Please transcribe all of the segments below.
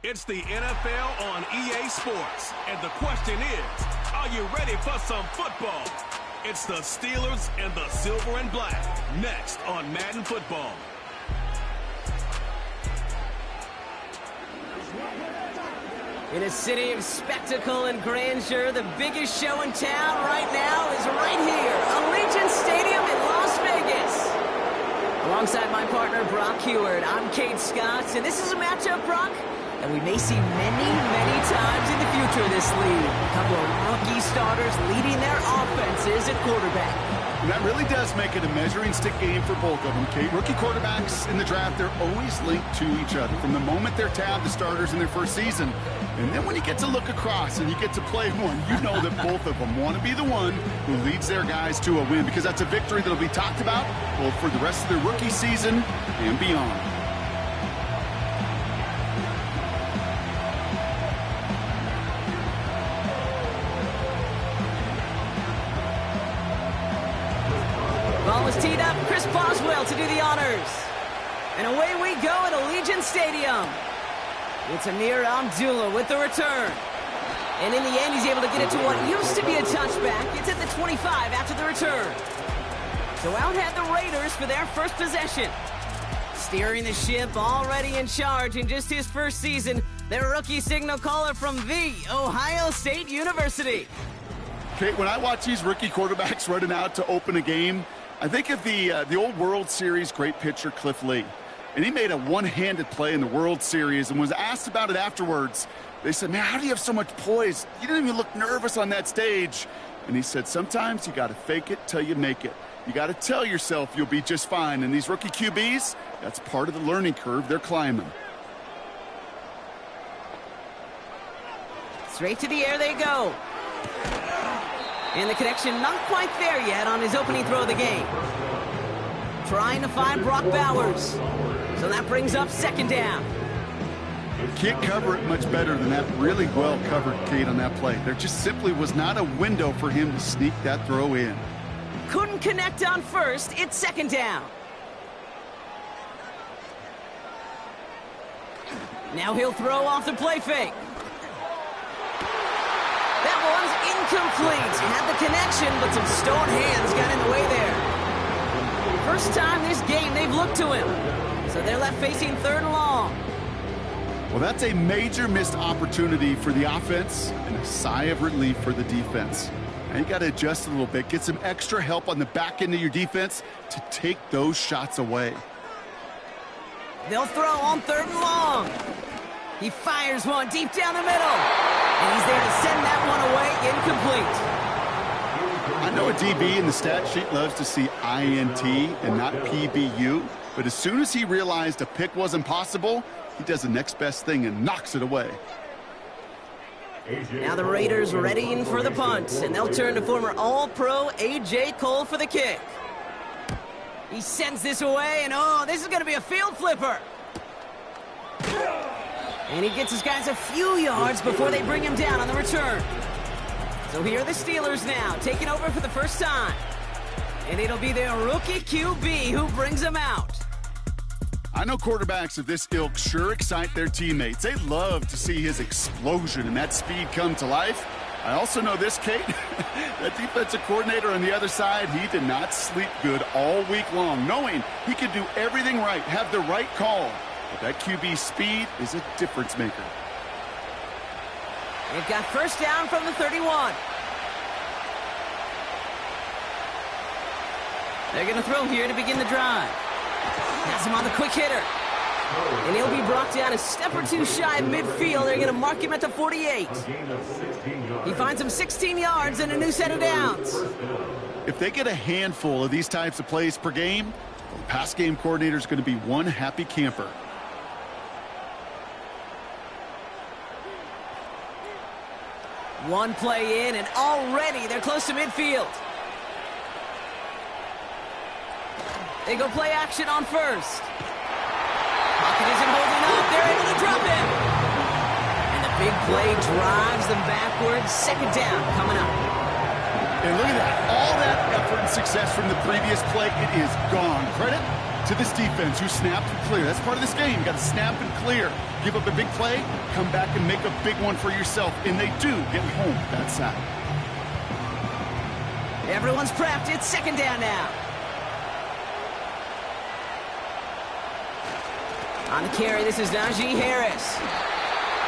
It's the NFL on EA Sports, and the question is, are you ready for some football? It's the Steelers and the Silver and Black, next on Madden Football. In a city of spectacle and grandeur, the biggest show in town right now is right here, Allegiant Stadium in Las Vegas. Alongside my partner, Brock Heward, I'm Kate Scott, and this is a matchup, Brock, that we may see many, many times in the future of this league. A couple of rookie starters leading their offenses at quarterback. And that really does make it a measuring stick game for both of them, Kate. Rookie quarterbacks in the draft, they're always linked to each other from the moment they're tabbed the starters in their first season. And then when you get to look across and you get to play one, you know that both of them want to be the one who leads their guys to a win, because that's a victory that will be talked about both for the rest of their rookie season and beyond. Ball is teed up. Chris Boswell to do the honors. And away we go at Allegiant Stadium. It's Amir Abdullah with the return. And in the end, he's able to get it to what used to be a touchback. It's at the 25 after the return. So out had the Raiders for their first possession. Steering the ship, already in charge in just his first season, their rookie signal caller from the Ohio State University. Kate, when I watch these rookie quarterbacks running out to open a game, I think of the old World Series great pitcher Cliff Lee. And he made a one-handed play in the World Series and was asked about it afterwards. They said, man, how do you have so much poise? You didn't even look nervous on that stage. And he said, sometimes you got to fake it till you make it. You got to tell yourself you'll be just fine. And these rookie QBs, that's part of the learning curve they're climbing. Straight to the air they go. And the connection not quite there yet on his opening throw of the game. Trying to find Brock Bowers. So that brings up second down. Can't cover it much better than that. Really well covered, Kate, on that play. There just simply was not a window for him to sneak that throw in. Couldn't connect on first. It's second down. Now he'll throw off the play fake. That one's incomplete. Had the connection, but some stone hands got in the way there. First time this game they've looked to him. So they're left facing third and long. Well, that's a major missed opportunity for the offense and a sigh of relief for the defense. Now you got to adjust a little bit, get some extra help on the back end of your defense to take those shots away. They'll throw on third and long. He fires one deep down the middle. And he's there to send that one away incomplete. I know a DB in the stat sheet loves to see INT and not PBU, but as soon as he realized a pick wasn't possible, he does the next best thing and knocks it away. Now the Raiders readying for the punt, and they'll turn to former All-Pro A.J. Cole for the kick. He sends this away, and oh, this is going to be a field flipper. And he gets his guys a few yards before they bring him down on the return. So here are the Steelers now, taking over for the first time. And it'll be their rookie QB who brings them out. I know quarterbacks of this ilk sure excite their teammates. They love to see his explosion and that speed come to life. I also know this, Kate. That defensive coordinator on the other side, he did not sleep good all week long, knowing he could do everything right, have the right call. But that QB speed is a difference maker. They've got first down from the 31. They're going to throw here to begin the drive. Has him on the quick hitter. And he'll be brought down a step or two shy of midfield. They're going to mark him at the 48. He finds him 16 yards and a new set of downs. If they get a handful of these types of plays per game, the pass game coordinator is going to be one happy camper. One play in, and already they're close to midfield. They go play action on first. Pocket isn't holding up. They're able to drop him. And the big play drives them backwards. Second down coming up. And look at that. All that effort and success from the previous play, it is gone. Credit to this defense who snapped and clear. That's part of this game. You got to snap and clear. Give up a big play, come back and make a big one for yourself. And they do get home that sack. Everyone's prepped. It's second down now. On the carry, this is Najee Harris.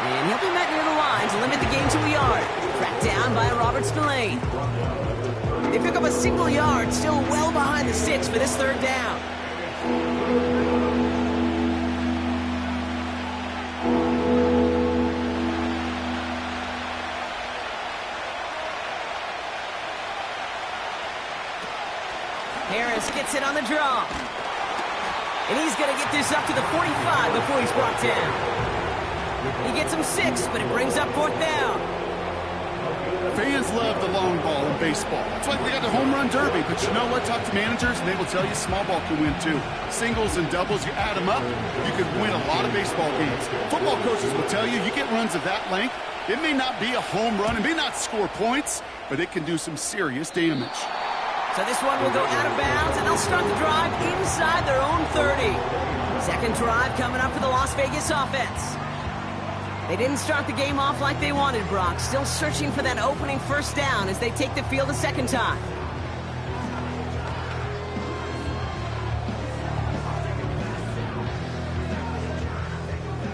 And he'll be met near the line to limit the gain to a yard. Tracked down by Robert Spillane. They pick up a single yard, still well behind the sticks for this third down. Harris gets it on the draw. And he's going to get this up to the 45 before he's brought down. He gets him 6, but it brings up fourth down. Fans love the long ball in baseball. That's why they got the home run derby. But you know what? Talk to managers, and they will tell you small ball can win too. Singles and doubles, you add them up, you could win a lot of baseball games. Football coaches will tell you, you get runs of that length, it may not be a home run, it may not score points, but it can do some serious damage. So this one will go out of bounds, and they'll start the drive inside their own 30. Second drive coming up for the Las Vegas offense. They didn't start the game off like they wanted, Brock. Still searching for that opening first down as they take the field a second time.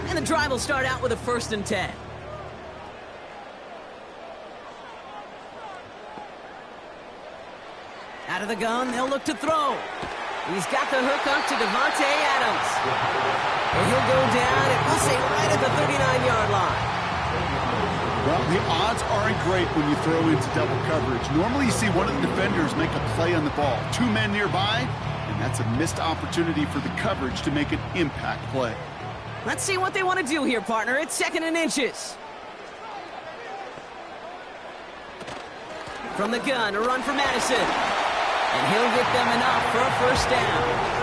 And the drive will start out with a 1st and 10. Out of the gun, they'll look to throw. He's got the hook up to Devontae Adams. And he'll go down, and we'll say right at the 39-yard line. Well, the odds aren't great when you throw into double coverage. Normally you see one of the defenders make a play on the ball. 2 men nearby, and that's a missed opportunity for the coverage to make an impact play. Let's see what they want to do here, partner. It's 2nd and inches. From the gun, a run for Madison. And he'll get them enough for a first down.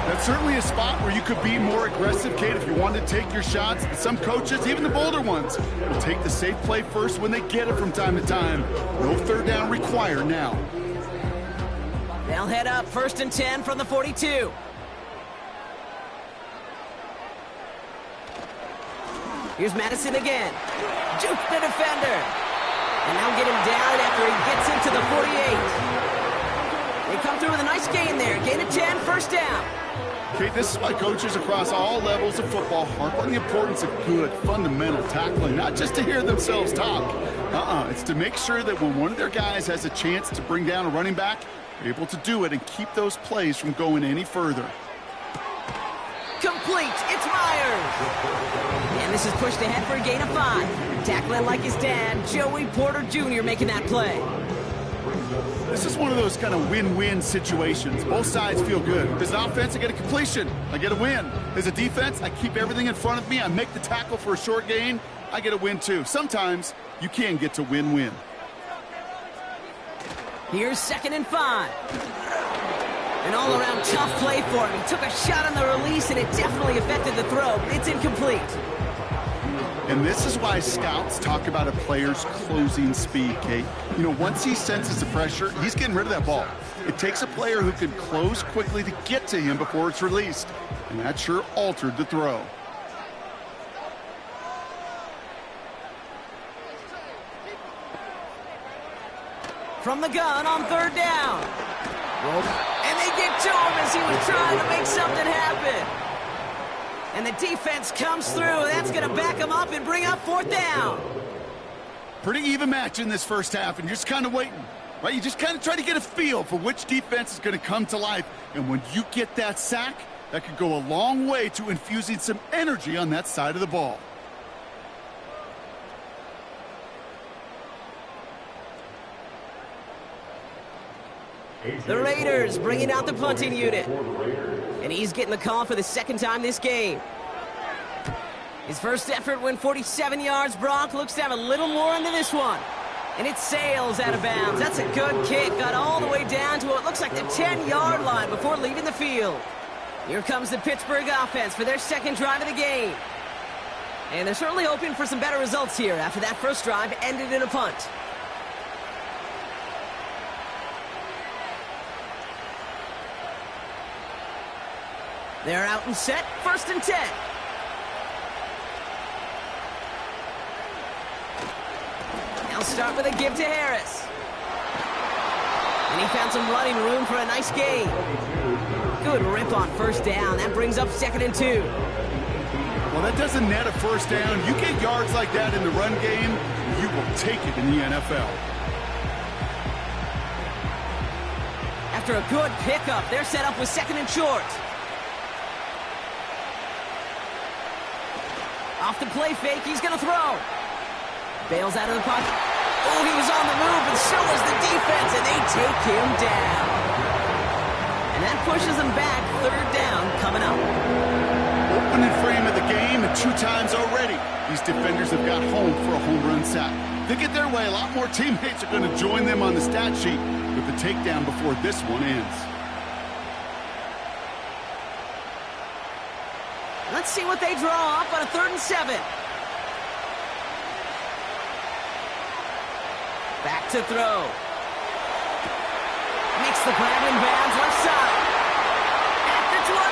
That's certainly a spot where you could be more aggressive, Kate, if you wanted to take your shots. Some coaches, even the bolder ones, will take the safe play first when they get it from time to time. No third down required now. They'll head up 1st and 10 from the 42. Here's Madison again. Juke the defender. And they'll get him down after he gets into the 48. They come through with a nice gain there. Gain of 10, first down. Okay, this is why coaches across all levels of football harp on the importance of good, fundamental tackling, not just to hear themselves talk. It's to make sure that when one of their guys has a chance to bring down a running back, they're able to do it and keep those plays from going any further. Complete. It's Myers. And this is pushed ahead for a gain of 5. Tackling like his dad, Joey Porter Jr. making that play. This is one of those kind of win-win situations. Both sides feel good. As an offense, I get a completion. I get a win. As a defense, I keep everything in front of me. I make the tackle for a short gain. I get a win, too. Sometimes you can get to win-win. Here's 2nd and 5. An all-around tough play for him. He took a shot on the release, and it definitely affected the throw. It's incomplete. And this is why scouts talk about a player's closing speed, Kate. You know, once he senses the pressure, he's getting rid of that ball. It takes a player who can close quickly to get to him before it's released. And that sure altered the throw. From the gun on 3rd down. And they get to him as he was trying to make something happen. And the defense comes through. That's going to back him up and bring up 4th down. Pretty even match in this first half, and you're just kind of waiting, right? You just kind of try to get a feel for which defense is going to come to life. And when you get that sack, that could go a long way to infusing some energy on that side of the ball. The Raiders bringing out the punting unit. And he's getting the call for the 2nd time this game. His first effort went 47 yards. Brock looks to have a little more into this one. And it sails out of bounds. That's a good kick. Got all the way down to what looks like the 10-yard line before leaving the field. Here comes the Pittsburgh offense for their 2nd drive of the game. And they're certainly hoping for some better results here after that first drive ended in a punt. They're out and set, 1st and 10. Now start with a give to Harris. And he found some running room for a nice gain. Good rip on 1st down. That brings up 2nd and 2. Well, that doesn't net a 1st down. You get yards like that in the run game, you will take it in the NFL. After a good pickup, they're set up with 2nd and short. Off the play fake, he's going to throw. Bails out of the pocket. Oh, he was on the move, and so was the defense, and they take him down. And that pushes them back, 3rd down coming up. Opening frame of the game, and 2 times already, these defenders have got home for a home run sack. They get their way, a lot more teammates are going to join them on the stat sheet with the takedown before this one ends. Let's see what they draw up on a 3rd and 7. Back to throw. Makes the grab in bounds left side. At the 20.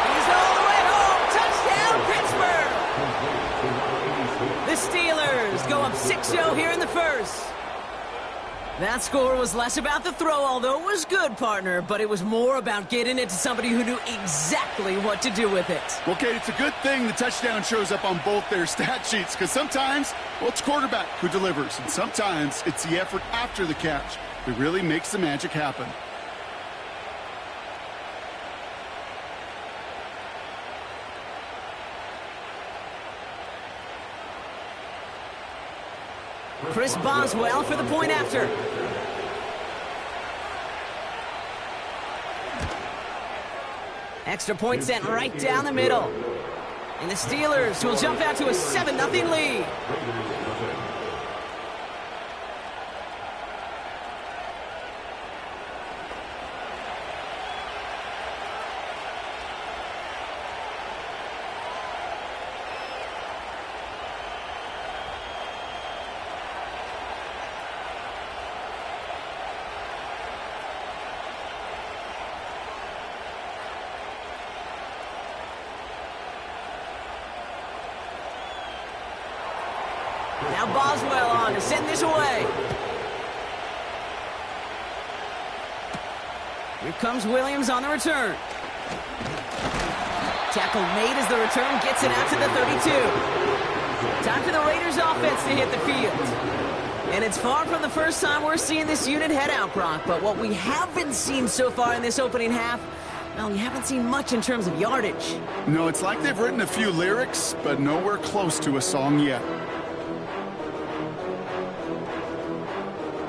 He's all the way home. Touchdown, Pittsburgh. The Steelers go up 6-0 here in the 1st. That score was less about the throw, although it was good, partner, but it was more about getting it to somebody who knew exactly what to do with it. Well, Kate, it's a good thing the touchdown shows up on both their stat sheets, because sometimes, well, it's quarterback who delivers, and sometimes it's the effort after the catch that really makes the magic happen. Chris Boswell for the point after. Extra point sent right down the middle. And the Steelers will jump out to a 7-0 lead. Now Boswell on to send this away. Here comes Williams on the return. Tackle made as the return gets it out to the 32. Time for the Raiders offense to hit the field. And it's far from the first time we're seeing this unit head out, Brock, but what we haven't seen so far in this opening half, well, we haven't seen much in terms of yardage. No, it's like they've written a few lyrics, but nowhere close to a song yet.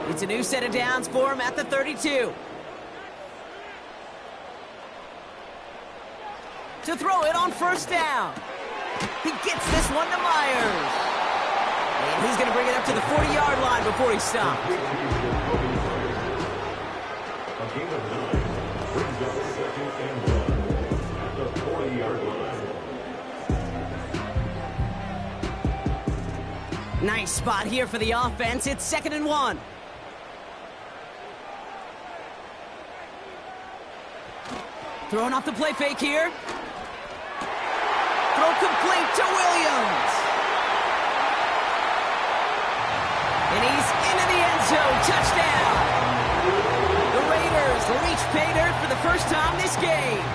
It's a new set of downs for him at the 32. To throw it on 1st down. He gets this one to Myers. And he's going to bring it up to the 40-yard line before he stopped. Nice spot here for the offense. It's 2nd and 1. Throwing off the play fake here. Throw complete to Williams. And he's into the end zone. Touchdown. The Raiders reach pay dirt for the first time this game.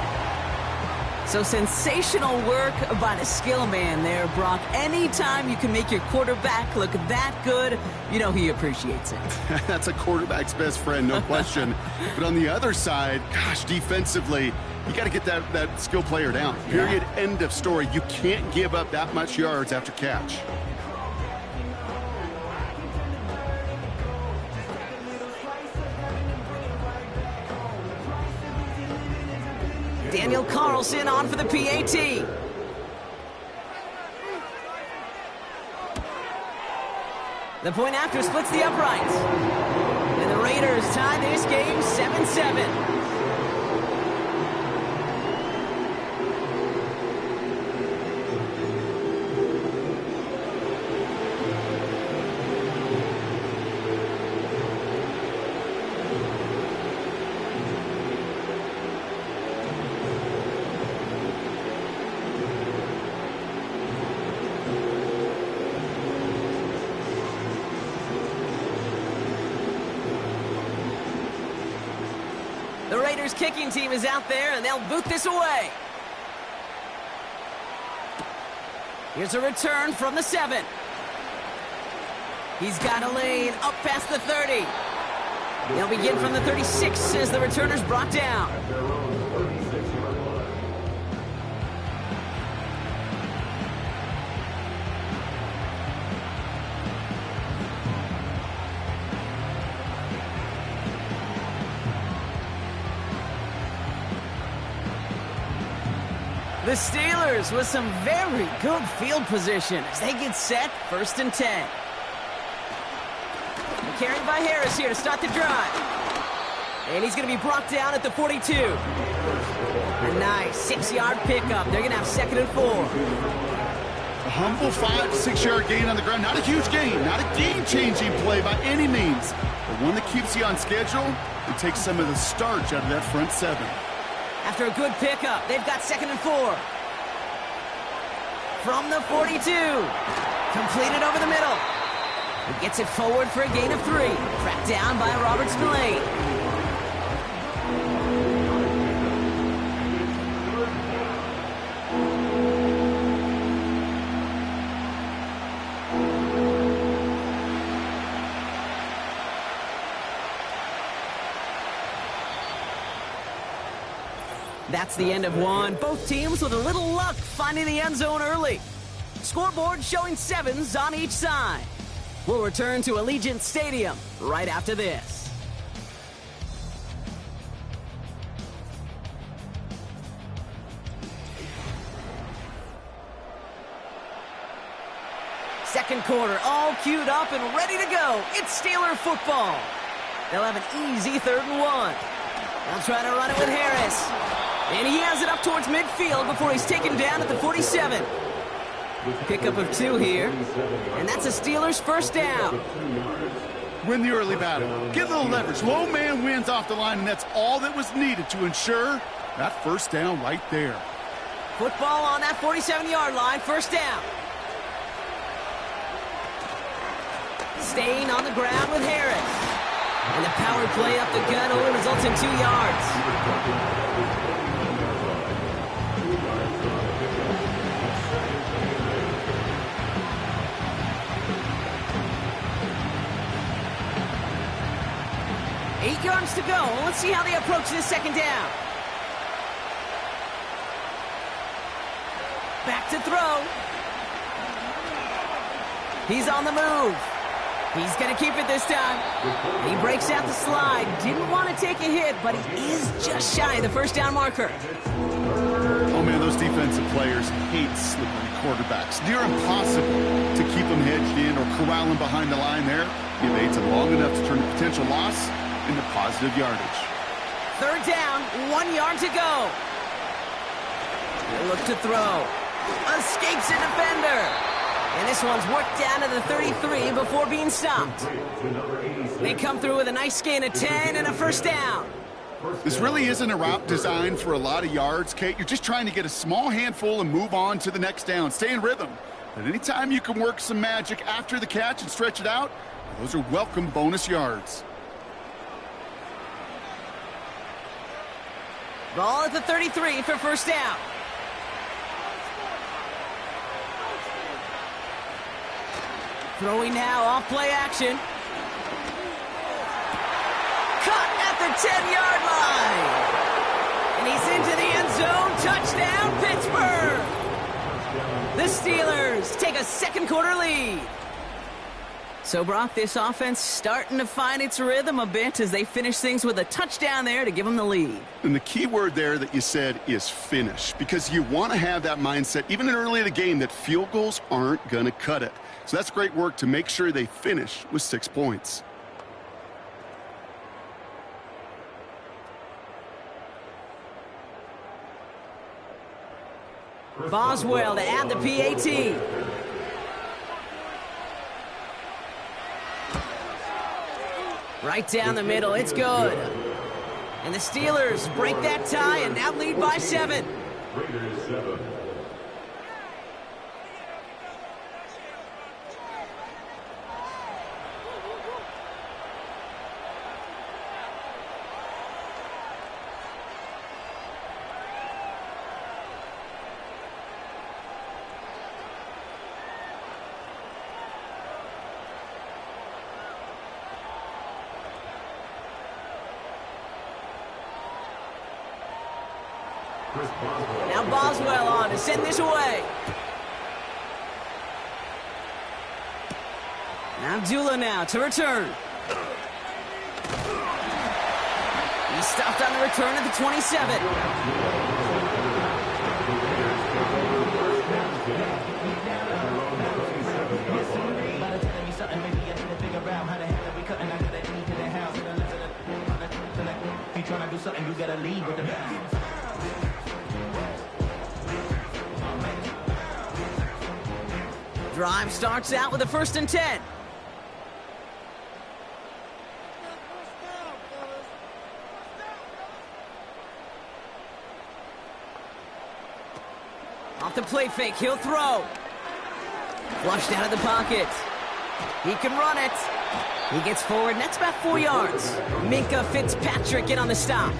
So sensational work by the skill man there, Brock. Anytime you can make your quarterback look that good, you know he appreciates it. That's a quarterback's best friend, no question. But on the other side, gosh, defensively, you got to get that skill player down. Period. Yeah. End of story. You can't give up that much yards after catch. Daniel Carlson on for the PAT. The point after splits the uprights. And the Raiders tie this game 7-7. Raiders kicking team is out there, and they'll boot this away. Here's a return from the 7. He's got a lane up past the 30. They'll begin from the 36 as the returner's brought down. The Steelers with some very good field position as they get set, 1st and 10. Carried by Harris here to start the drive. And he's going to be brought down at the 42. A nice 6-yard pickup. They're going to have 2nd and 4. A humble 5 to 6 yard gain on the ground. Not a huge gain, not a game-changing play by any means, but one that keeps you on schedule and takes some of the starch out of that front 7. After a good pickup, they've got 2nd and 4. From the 42. Completed over the middle. He gets it forward for a gain of 3. Tracked down by Robert Spillane. That's the end of one. Both teams with a little luck finding the end zone early. Scoreboard showing 7s on each side. We'll return to Allegiant Stadium right after this. Second quarter, all queued up and ready to go. It's Steeler football. They'll have an easy 3rd and 1. They'll try to run it with Harris. And he has it up towards midfield before he's taken down at the 47. Pickup of 2 here. And that's a Steelers 1st down. Win the early battle. Get a little leverage. Low man wins off the line, and that's all that was needed to ensure that 1st down right there. Football on that 47-yard line, 1st down. Staying on the ground with Harris. And the power play up the gut only results in 2 yards. Eight yards to go. Let's see how they approach this 2nd down. Back to throw. He's on the move. He's going to keep it this time. He breaks out the slide. Didn't want to take a hit, but he is just shy of the 1st down marker. Oh, man, those defensive players hate slippery quarterbacks. Near impossible to keep them hedged in or corral them behind the line there. Give aids them long enough to turn a potential loss into positive yardage. 3rd down, 1 yard to go. He'll look to throw. Escapes a defender. And this one's worked down to the 33 before being stopped. They come through with a nice gain of 10 and a 1st down. This really isn't a route designed for a lot of yards, Kate. You're just trying to get a small handful and move on to the next down. Stay in rhythm. But anytime you can work some magic after the catch and stretch it out, those are welcome bonus yards. Ball at the 33 for 1st down. Throwing now off play action. Cut at the 10-yard line. And he's into the end zone. Touchdown, Pittsburgh. The Steelers take a 2nd quarter lead. So, Brock, this offense starting to find its rhythm a bit as they finish things with a touchdown there to give them the lead. And the key word there that you said is finish, because you want to have that mindset, even early in the game, that field goals aren't going to cut it. So that's great work to make sure they finish with 6 points. Boswell to add the PAT. Right down the middle, it's good. And the Steelers break that tie and now lead by 7. Now Boswell on to send this away. Now Abdullah now to return. He's stopped on the return at the 27. Drive starts out with a 1st and 10. Off the play fake, he'll throw. Flushed out of the pocket. He can run it. He gets forward, and that's about 4 yards. Minkah Fitzpatrick in on the stop.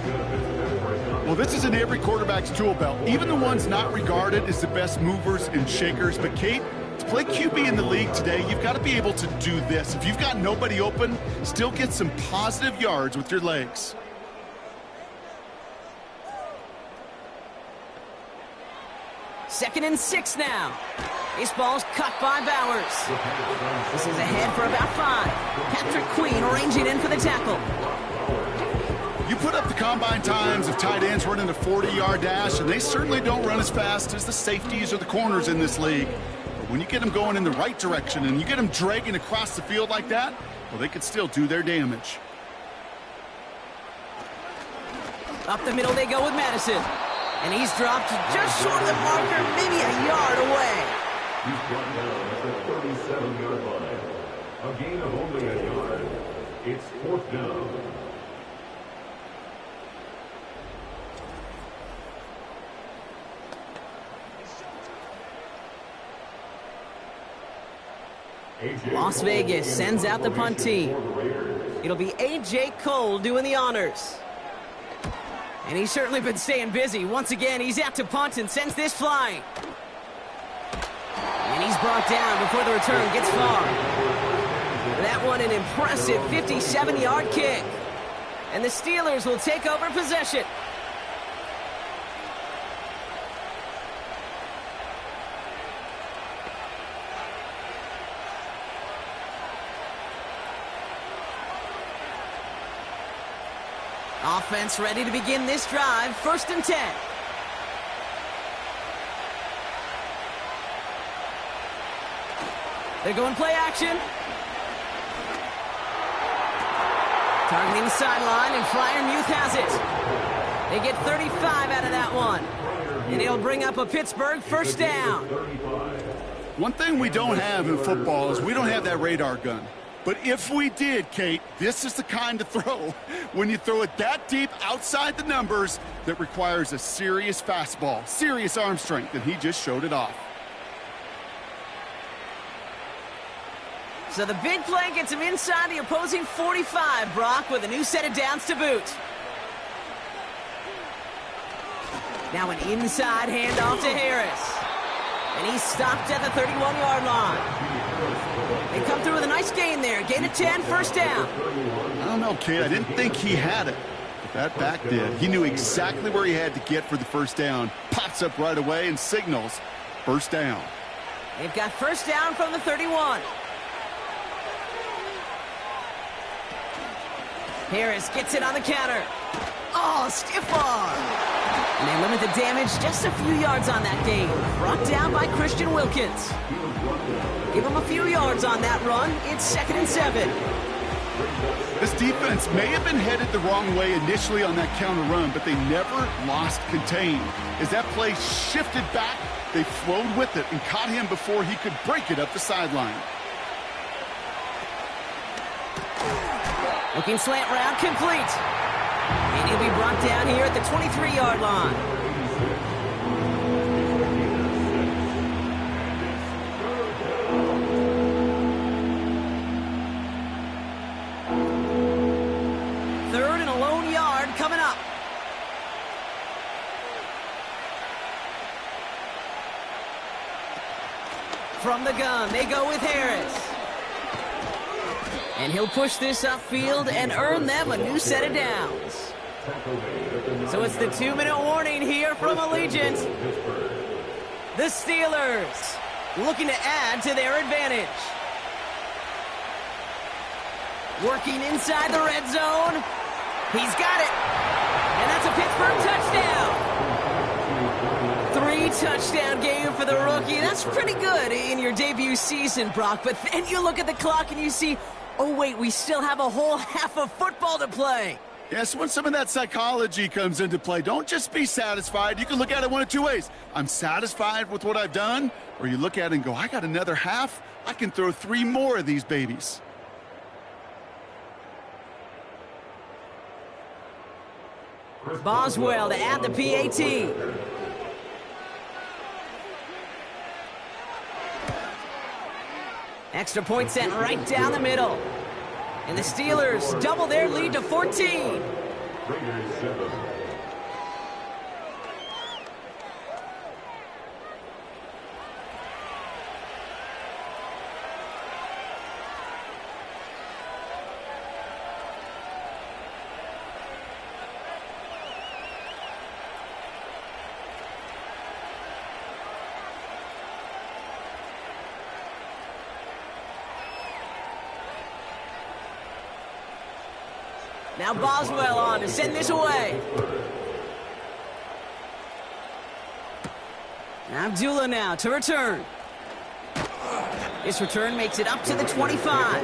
Well, this is in every quarterback's tool belt, even the ones not regarded as the best movers and shakers. But, Kate, to play QB in the league today, you've got to be able to do this. If you've got nobody open, still get some positive yards with your legs. Second and 6 now. This ball's cut by Bowers. This is ahead for about 5. Patrick Queen arranging in for the tackle. You put up the combine times of tight ends running a 40-yard dash, and they certainly don't run as fast as the safeties or the corners in this league. But when you get them going in the right direction and you get them dragging across the field like that, well, they could still do their damage. Up the middle they go with Madison. And he's dropped just short of the marker, maybe a yard away. He's brought down at the 37-yard line. A gain of only a yard. It's 4th down. Las Vegas sends out the punt team. It'll be A.J. Cole doing the honors. And he's certainly been staying busy. Once again, he's out to punt and sends this flying. And he's brought down before the return gets far. That one an impressive 57-yard kick. And the Steelers will take over possession. Offense ready to begin this drive. 1st and 10. They're going play action. Targeting the sideline, and Freiermuth has it. They get 35 out of that one. And it'll bring up a Pittsburgh 1st down. One thing we don't have in football is we don't have that radar gun. But if we did, Kate, this is the kind of throw, when you throw it that deep outside the numbers, that requires a serious fastball, serious arm strength, and he just showed it off. So the big play gets him inside the opposing 45, Brock, with a new set of downs to boot. Now an inside handoff to Harris. And he's stopped at the 31-yard line. They come through with a nice gain there. Gain of 10, 1st down. I don't know, Kate. I didn't think he had it. But that back did. He knew exactly where he had to get for the 1st down. Pops up right away and signals 1st down. They've got 1st down from the 31. Harris gets it on the counter. Oh, stiff arm. And they limit the damage just a few yards on that gain. Brought down by Christian Wilkins. Give him a few yards on that run. It's 2nd and 7. This defense may have been headed the wrong way initially on that counter run, but they never lost contain. As that play shifted back, they flowed with it and caught him before he could break it up the sideline. Looking slant route, complete. And he'll be brought down here at the 23-yard line. Third and a lone yard coming up. From the gun, they go with Harris. And he'll push this upfield and earn them a new set of downs. So it's the 2-minute warning here from Allegiant. The Steelers looking to add to their advantage. Working inside the red zone. He's got it. And that's a Pittsburgh touchdown. 3-touchdown game for the rookie. That's pretty good in your debut season, Brock. But then you look at the clock and you see, oh, wait, we still have a whole half of football to play. Yes, when some of that psychology comes into play, don't just be satisfied. You can look at it one of two ways. I'm satisfied with what I've done, or you look at it and go, I got another half. I can throw 3 more of these babies. Boswell to add the PAT. Extra point sent right down the middle. And the Steelers double their lead to 14. Raiders 7. Now Boswell on to send this away. Abdullah now to return. This return makes it up to the 25.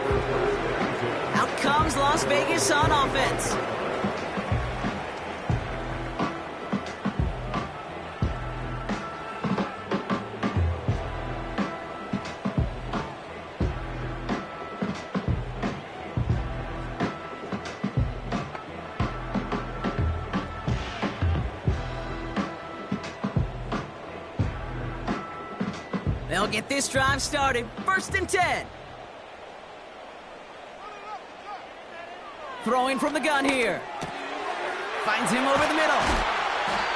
Out comes Las Vegas on offense. They'll get this drive started. 1st and 10. Throwing from the gun here. Finds him over the middle.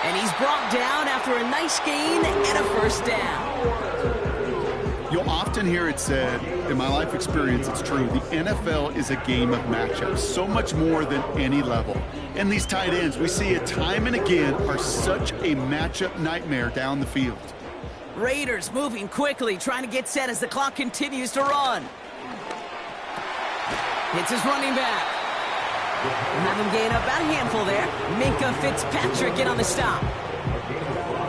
And he's brought down after a nice gain and a 1st down. You'll often hear it said, in my life experience, it's true, the NFL is a game of matchups, so much more than any level. And these tight ends, we see it time and again, are such a matchup nightmare down the field. Raiders moving quickly, trying to get set as the clock continues to run. Hits his running back. We'll have him gain up about a handful there. Minka Fitzpatrick in on the stop.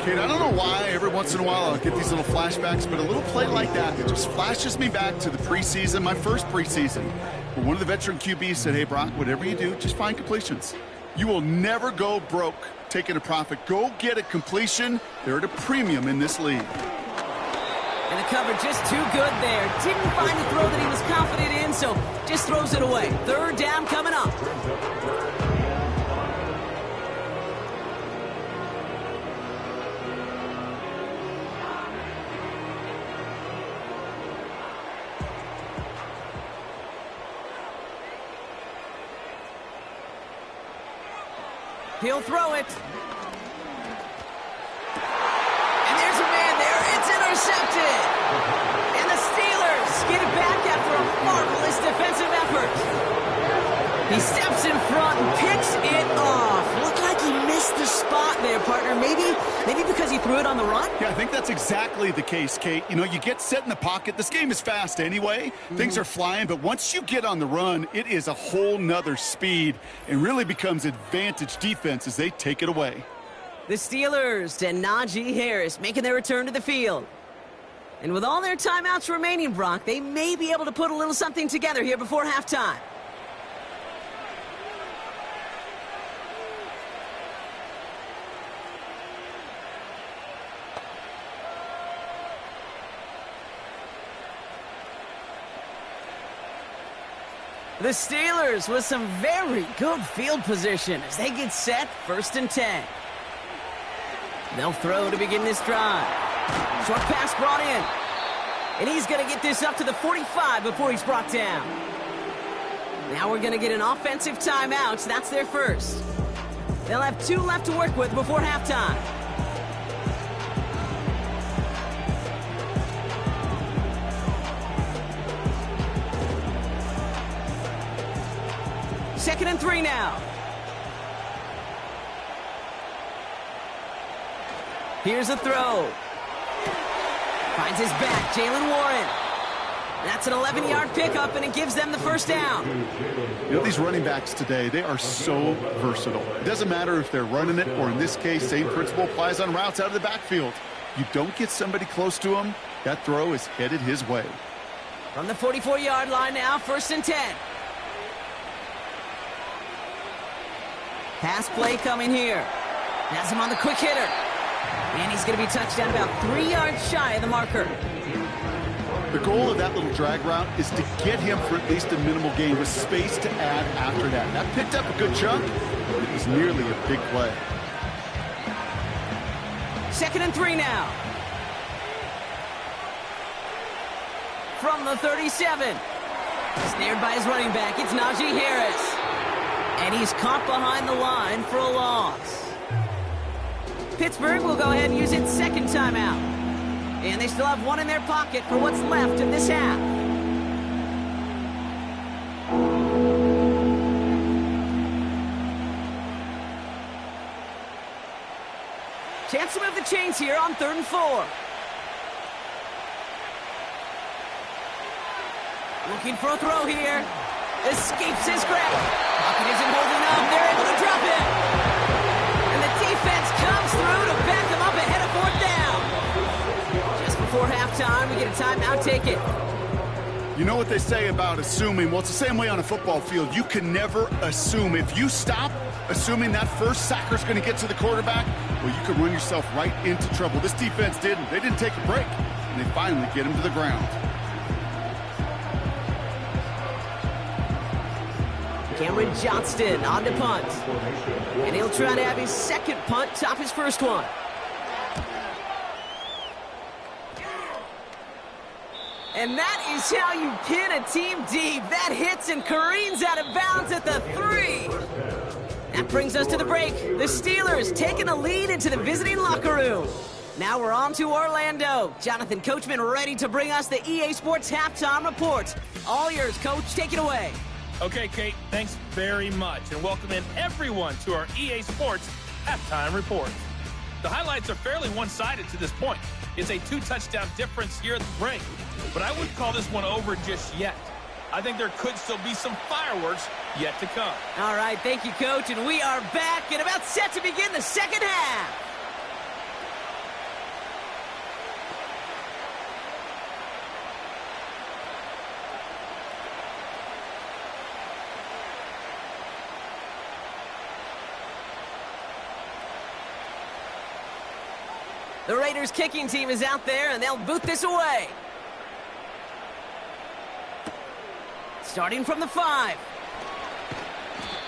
Kid, I don't know why every once in a while I'll get these little flashbacks, but a little play like that, it just flashes me back to the preseason, my first preseason. When one of the veteran QBs said, hey, Brock, whatever you do, just find completions. You will never go broke taking a profit. Go get a completion. They're at a premium in this league. And the cover just too good there. Didn't find the throw that he was confident in, so just throws it away. 3rd down coming up. He'll throw it. And there's a man there. It's intercepted. And the Steelers get it back after a marvelous defensive effort. He steps in front and picks it off. Looked like he missed the spot there, partner. Maybe because he threw it on the run? Yeah, I think that's exactly the case, Kate. You know, you get set in the pocket. This game is fast anyway. Things are flying, but once you get on the run, it is a whole nother speed and really becomes advantage defense as they take it away. The Steelers and Najee Harris making their return to the field. And with all their timeouts remaining, Brock, they may be able to put a little something together here before halftime. The Steelers with some very good field position as they get set. 1st and 10. They'll throw to begin this drive. Short pass brought in. And he's going to get this up to the 45 before he's brought down. Now we're going to get an offensive timeout. So that's their first. They'll have 2 left to work with before halftime. Second and 3 now. Here's a throw. Finds his back, Jalen Warren. That's an 11-yard pickup, and it gives them the first down. You know, these running backs today, they are so versatile. It doesn't matter if they're running it, or in this case, same principle applies on routes out of the backfield. You don't get somebody close to him, that throw is headed his way. From the 44-yard line now, 1st and 10. Pass play coming here. Has him on the quick hitter. And he's going to be touched down about 3 yards shy of the marker. The goal of that little drag route is to get him for at least a minimal gain with space to add after that. That picked up a good chunk, but it was nearly a big play. 2nd and 3 now. From the 37. Snared by his running back, it's Najee Harris. And he's caught behind the line for a loss. Pittsburgh will go ahead and use its 2nd timeout. And they still have one in their pocket for what's left of this half. Chance to move the chains here on 3rd and 4. Looking for a throw here. Escapes his grab. Pocket isn't holding up. They're able to drop it. And the defense comes through to back them up ahead of 4th down. Just before halftime, we get a timeout. Take it. You know what they say about assuming? Well, it's the same way on a football field. You can never assume. If you stop assuming that first sacker's going to get to the quarterback, well, you could run yourself right into trouble. This defense didn't. They didn't take a break, and they finally get him to the ground. Cameron Johnston on the punt. And he'll try to have his 2nd punt top his 1st one. And that is how you pin a team deep. That hits and careens out of bounds at the 3. That brings us to the break. The Steelers taking the lead into the visiting locker room. Now we're on to Orlando. Jonathan Coachman ready to bring us the EA Sports Halftime Report. All yours, Coach. Take it away. Okay, Kate, thanks very much, and welcome in everyone to our EA Sports Halftime Report. The highlights are fairly one-sided to this point. It's a 2-touchdown difference here at the break, but I wouldn't call this one over just yet. I think there could still be some fireworks yet to come. All right, thank you, Coach, and we are back and about set to begin the 2nd half. The Raiders kicking team is out there, and they'll boot this away. Starting from the 5.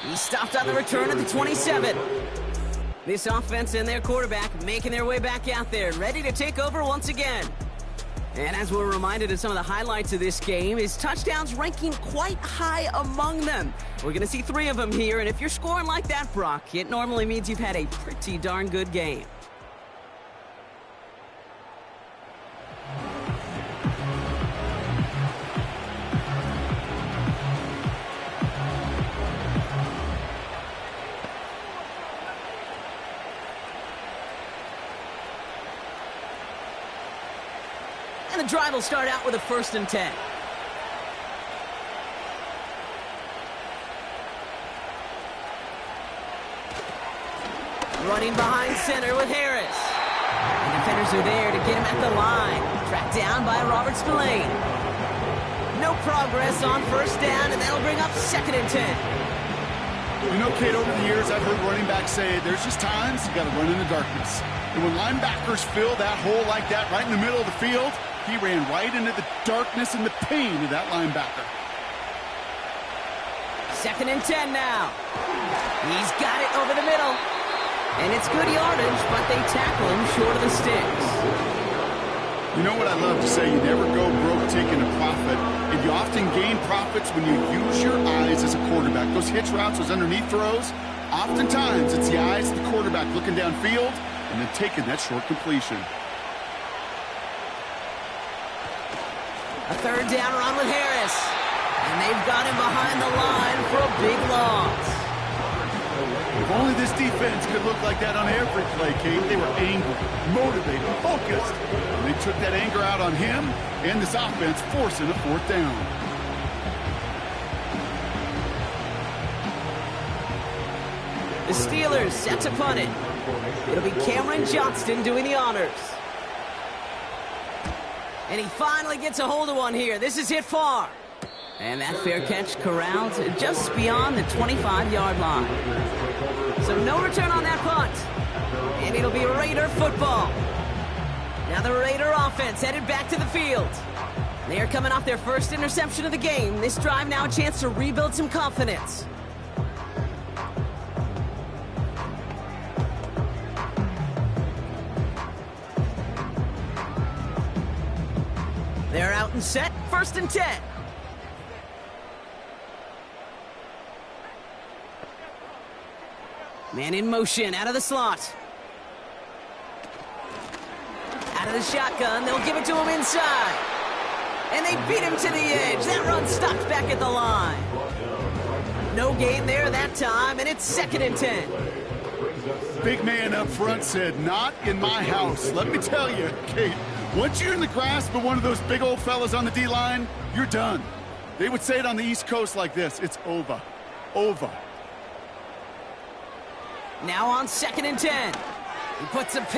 He stopped on the return at the 27. This offense and their quarterback making their way back out there, ready to take over once again. And as we're reminded of some of the highlights of this game, his touchdowns ranking quite high among them. We're going to see 3 of them here, and if you're scoring like that, Brock, it normally means you've had a pretty darn good game. And the drive will start out with a 1st and 10. Running behind center with Harris. The defenders are there to get him at the line. Tracked down by Robert Spillane. No progress on 1st down, and that'll bring up 2nd and 10. You know, Kate, over the years, I've heard running backs say there's just times you got to run in the darkness. And when linebackers fill that hole like that right in the middle of the field, he ran right into the darkness and the pain of that linebacker. 2nd and 10 now. He's got it over the middle. And it's good yardage, but they tackle him short of the sticks. You know what I love to say? You never go broke taking a profit. And you often gain profits when you use your eyes as a quarterback. Those hitch routes, those underneath throws, oftentimes it's the eyes of the quarterback looking downfield and then taking that short completion. A 3rd down run with Harris. And they've got him behind the line for a big loss. If only this defense could look like that on every play, Kate. They were angry, motivated, focused. And they took that anger out on him and this offense, forcing a 4th down. The Steelers set to punt it. It'll be Cameron Johnston doing the honors. And he finally gets a hold of one here. This is hit far. And that fair catch corralled just beyond the 25-yard line. So no return on that punt. And it'll be Raider football. Now the Raider offense headed back to the field. They are coming off their first interception of the game. This drive now a chance to rebuild some confidence. They're out and set, 1st and 10. Man in motion, out of the slot. Out of the shotgun, they'll give it to him inside. And they beat him to the edge. That run stopped back at the line. No gain there that time, and it's 2nd and 10. Big man up front said, not in my house. Let me tell you, Kate, once you're in the grasp of one of those big old fellas on the D-line, you're done. They would say it on the East Coast like this, it's over. Over. Now on 2nd and 10. He puts a pass.